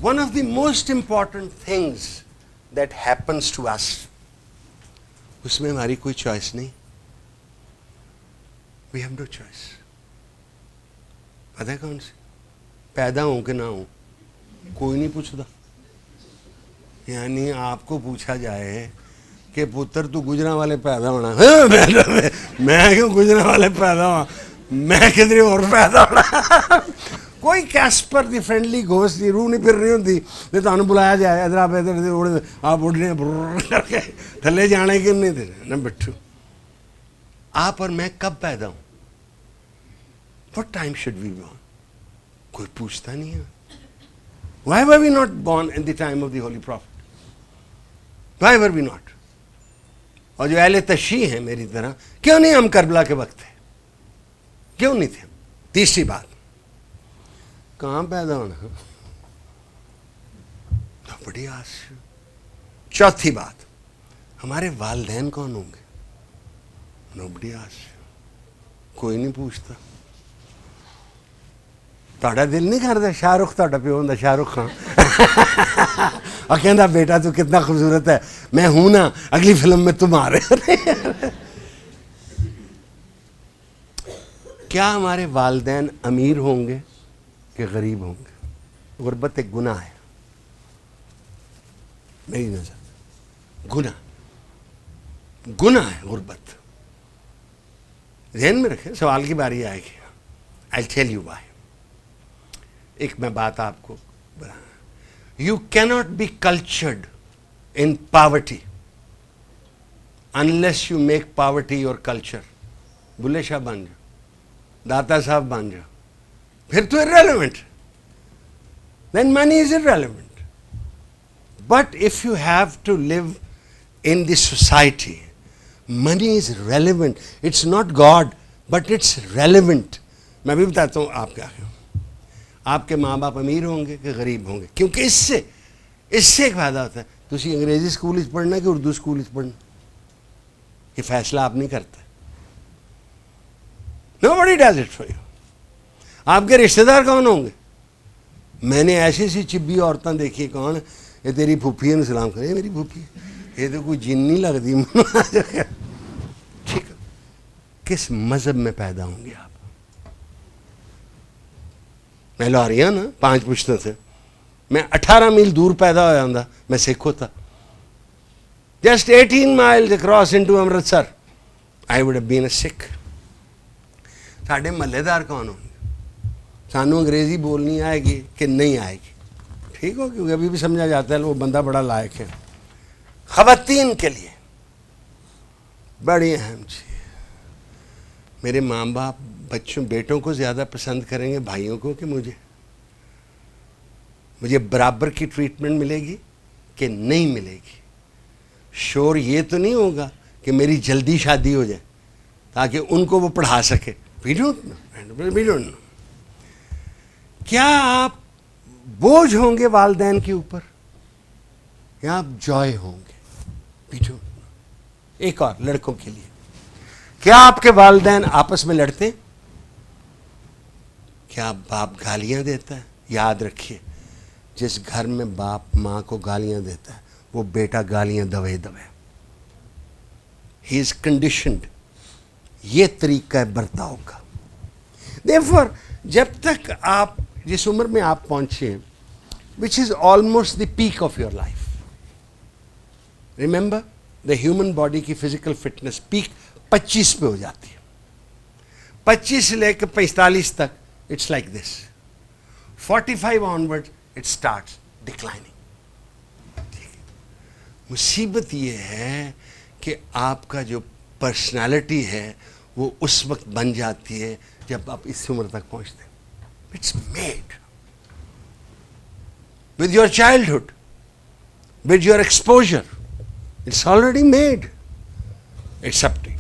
One of the most important things that happens to us, उसमें हमारी कोई choice नहीं. We have no choice. पता है कौन सी? पैदा हूं कि ना हूं कोई नहीं पूछता. यानी आपको पूछा जाए कि पुत्र तू गुजरा वाले पैदा होना, मैं क्यों गुजरा वाले पैदा हुआ, मैं किधर और पैदा होना. कोई कैस्पर दी फ्रेंडली घोस्ट दी रूह नहीं फिर रही होती तो तुहानू बुलाया जाए इधर आप इधर उड़ आप उड़ने करके थले जाने कि नहीं थे ना बिट्ठू. आप और मैं कब पैदा हूं? What time should we be born? कोई पूछता नहीं है. Why were we not born in the time of the Holy Prophet? Why were we not? और जो अहले तशी हैं मेरी तरह, क्यों नहीं हम करबला के वक्त थे? क्यों नहीं थे? तीसरी बात, कहाँ पैदा होना? बड़ी आस. चौथी बात, हमारे वालिदैन कौन होंगे? नोबडी आस. कोई नहीं पूछता. ਤੁਹਾਡਾ ਦਿਲ ਨਹੀਂ ਕਰਦਾ ਸ਼ਾਹਰੁਖ ਤੁਹਾਡਾ ਪਿਓ ਹੁੰਦਾ ਸ਼ਾਹਰੁਖ ਖਾਨ और कहता बेटा तू कितना खूबसूरत है, मैं हूं ना, अगली फिल्म में तुम आ रहे हो. क्या हमारे वालिदैन अमीर होंगे कि गरीब होंगे? गुर्बत एक गुनाह है मेरी नजर. गुनाह है गुर्बत. ध्यान में रखें, सवाल की बारी आएगी. I tell you why. एक मैं बात आपको बता, you cannot be cultured in poverty unless you make poverty your culture. Bulleh Shah बन जाओ, दाता साहब बन जाओ, फिर तो irrelevant. Then money is irrelevant. But if you have to live in this society, money is relevant. It's not God, but it's relevant. मैं भी बताता हूँ आप क्या. आपके माँ बाप अमीर होंगे कि गरीब होंगे? क्योंकि इससे एक फायदा होता है. तुसी अंग्रेजी स्कूल पढ़ना कि उर्दू स्कूल पढ़ना, ये फैसला आप नहीं करते. Nobody does it for you. आपके रिश्तेदार कौन होंगे? मैंने ऐसी सी चिब्बी औरतें देखी. कौन? ये तेरी फूफी ने सलाम करे. मेरी फूफी, ये तो कोई जिन नहीं लगती. ठीक है, किस मजहब में पैदा होंगे आप? मैं लाहौरिया ना, 5 पुश्तों से. मैं 18 मील दूर पैदा होया हुंदा, मैं सिख होता. Just 18 miles across into Amritsar, I would have been a Sikh. साढ़े महल्लेदार कौन होंगे? सानू अंग्रेजी बोलनी आएगी कि नहीं आएगी? ठीक हो, क्योंकि अभी भी समझा जाता है वो बंदा बड़ा लायक है. खवातीन के लिए बड़ी अहम चीज. मेरे माँ बाप बेटों को ज़्यादा पसंद करेंगे भाइयों को कि मुझे बराबर की ट्रीटमेंट मिलेगी कि नहीं मिलेगी? शोर ये तो नहीं होगा कि मेरी जल्दी शादी हो जाए ताकि उनको वो पढ़ा सके. We don't know. क्या आप बोझ होंगे वालिदैन के ऊपर या आप जॉय होंगे? We don't know. एक और लड़कों के लिए, क्या आपके वालिदैन आपस में लड़ते? क्या बाप गालियां देता है? याद रखिए, जिस घर में बाप माँ को गालियां देता है वो बेटा गालियां दबे. He is conditioned. ये तरीका है बर्ताव का. Therefore, जब तक आप जिस उम्र में आप पहुंचे, which is almost the peak of your life. Remember, the human body की physical fitness peak 25 पे हो जाती है. 25 से लेकर 45 तक it's like this. 45 onwards it starts declining. मुसीबत ये है कि आपका जो पर्सनालिटी है वो उस वक्त बन जाती है जब आप इस उम्र तक पहुंचते हैं. It's made with your childhood, with your exposure. It's already made. It's up to you.